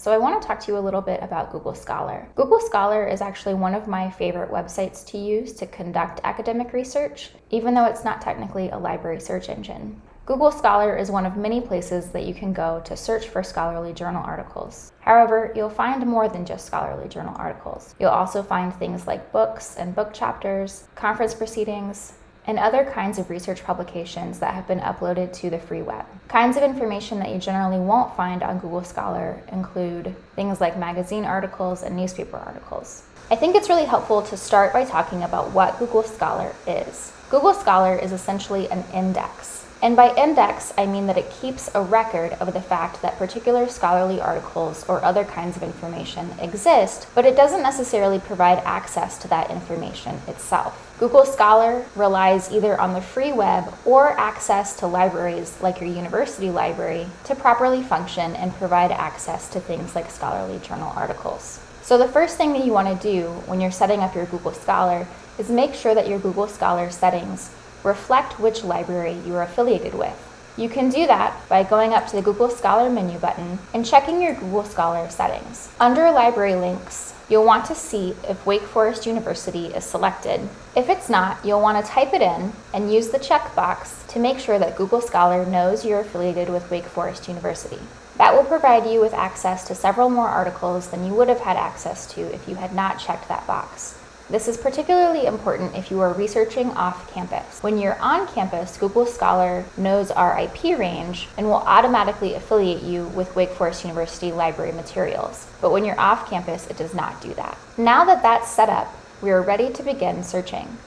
So I want to talk to you a little bit about Google Scholar. Google Scholar is actually one of my favorite websites to use to conduct academic research, even though it's not technically a library search engine. Google Scholar is one of many places that you can go to search for scholarly journal articles. However, you'll find more than just scholarly journal articles. You'll also find things like books and book chapters, conference proceedings, and other kinds of research publications that have been uploaded to the free web. Kinds of information that you generally won't find on Google Scholar include things like magazine articles and newspaper articles. I think it's really helpful to start by talking about what Google Scholar is. Google Scholar is essentially an index. And by index, I mean that it keeps a record of the fact that particular scholarly articles or other kinds of information exist, but it doesn't necessarily provide access to that information itself. Google Scholar relies either on the free web or access to libraries like your university library to properly function and provide access to things like scholarly journal articles. So the first thing that you want to do when you're setting up your Google Scholar is make sure that your Google Scholar settings reflect which library you are affiliated with. You can do that by going up to the Google Scholar menu button and checking your Google Scholar settings. Under library links, you'll want to see if Wake Forest University is selected. If it's not, you'll want to type it in and use the checkbox to make sure that Google Scholar knows you're affiliated with Wake Forest University. That will provide you with access to several more articles than you would have had access to if you had not checked that box. This is particularly important if you are researching off campus. When you're on campus, Google Scholar knows our IP range and will automatically affiliate you with Wake Forest University library materials. But when you're off campus, it does not do that. Now that that's set up, we are ready to begin searching.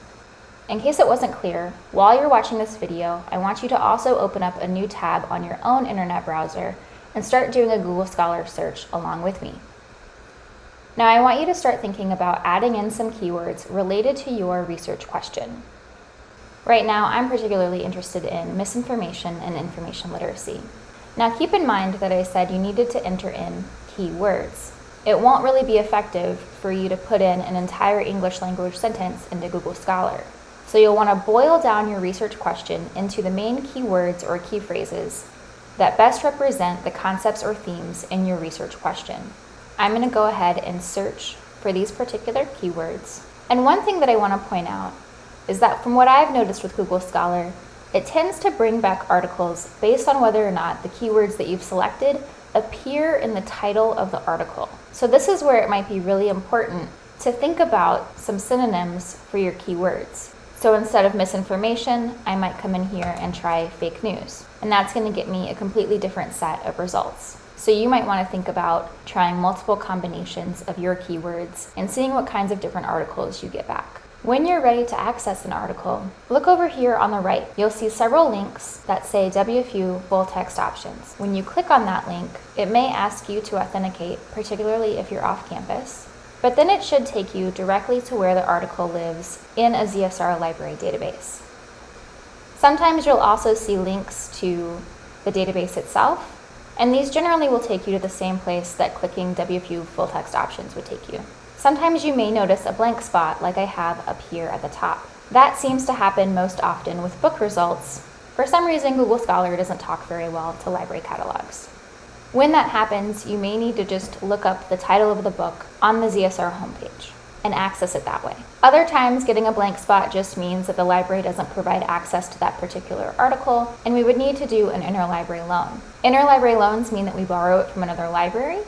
In case it wasn't clear, while you're watching this video, I want you to also open up a new tab on your own internet browser and start doing a Google Scholar search along with me. Now I want you to start thinking about adding in some keywords related to your research question. Right now, I'm particularly interested in misinformation and information literacy. Now keep in mind that I said you needed to enter in keywords. It won't really be effective for you to put in an entire English language sentence into Google Scholar. So you'll want to boil down your research question into the main keywords or key phrases that best represent the concepts or themes in your research question. I'm going to go ahead and search for these particular keywords. And one thing that I want to point out is that from what I've noticed with Google Scholar, it tends to bring back articles based on whether or not the keywords that you've selected appear in the title of the article. So this is where it might be really important to think about some synonyms for your keywords. So instead of misinformation, I might come in here and try fake news. And that's going to get me a completely different set of results. So you might want to think about trying multiple combinations of your keywords and seeing what kinds of different articles you get back. When you're ready to access an article, look over here on the right. You'll see several links that say WFU full text options. When you click on that link, it may ask you to authenticate, particularly if you're off campus, but then it should take you directly to where the article lives in a ZSR library database. Sometimes you'll also see links to the database itself, and these generally will take you to the same place that clicking WFU full text options would take you. Sometimes you may notice a blank spot like I have up here at the top. That seems to happen most often with book results. For some reason, Google Scholar doesn't talk very well to library catalogs. When that happens, you may need to just look up the title of the book on the ZSR homepage and access it that way. Other times, getting a blank spot just means that the library doesn't provide access to that particular article, and we would need to do an interlibrary loan. Interlibrary loans mean that we borrow it from another library.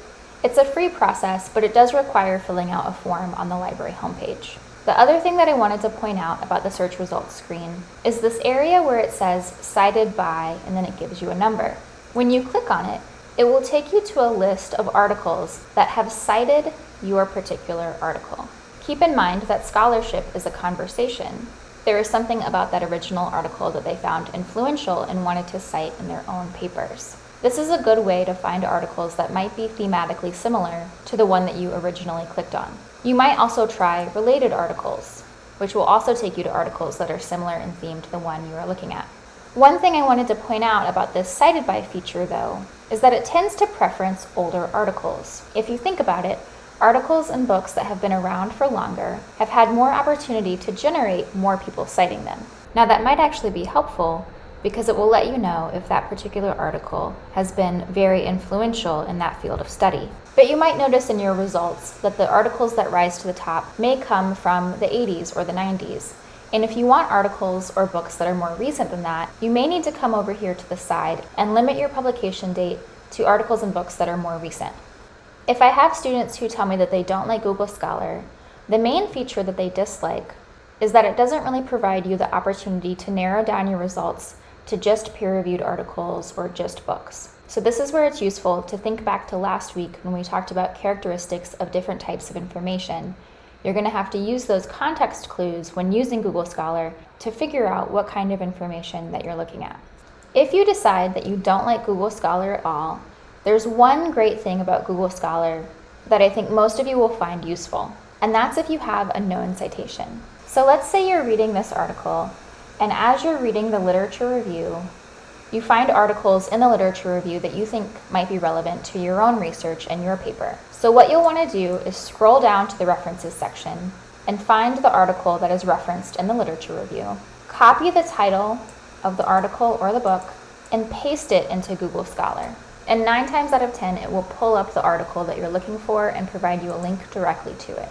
It's a free process, but it does require filling out a form on the library homepage. The other thing that I wanted to point out about the search results screen is this area where it says cited by, and then it gives you a number. When you click on it, it will take you to a list of articles that have cited your particular article. Keep in mind that scholarship is a conversation. There is something about that original article that they found influential and wanted to cite in their own papers. This is a good way to find articles that might be thematically similar to the one that you originally clicked on. You might also try related articles, which will also take you to articles that are similar in theme to the one you are looking at. One thing I wanted to point out about this cited by feature, though, is that it tends to preference older articles. If you think about it, articles and books that have been around for longer have had more opportunity to generate more people citing them. Now that might actually be helpful because it will let you know if that particular article has been very influential in that field of study. But you might notice in your results that the articles that rise to the top may come from the 80s or the 90s. And if you want articles or books that are more recent than that, you may need to come over here to the side and limit your publication date to articles and books that are more recent. If I have students who tell me that they don't like Google Scholar, the main feature that they dislike is that it doesn't really provide you the opportunity to narrow down your results to just peer-reviewed articles or just books. So this is where it's useful to think back to last week when we talked about characteristics of different types of information. You're going to have to use those context clues when using Google Scholar to figure out what kind of information that you're looking at. If you decide that you don't like Google Scholar at all, there's one great thing about Google Scholar that I think most of you will find useful, and that's if you have a known citation. So let's say you're reading this article, and as you're reading the literature review, you find articles in the literature review that you think might be relevant to your own research and your paper. So what you'll want to do is scroll down to the references section and find the article that is referenced in the literature review. Copy the title of the article or the book and paste it into Google Scholar. And 9 times out of 10, it will pull up the article that you're looking for and provide you a link directly to it.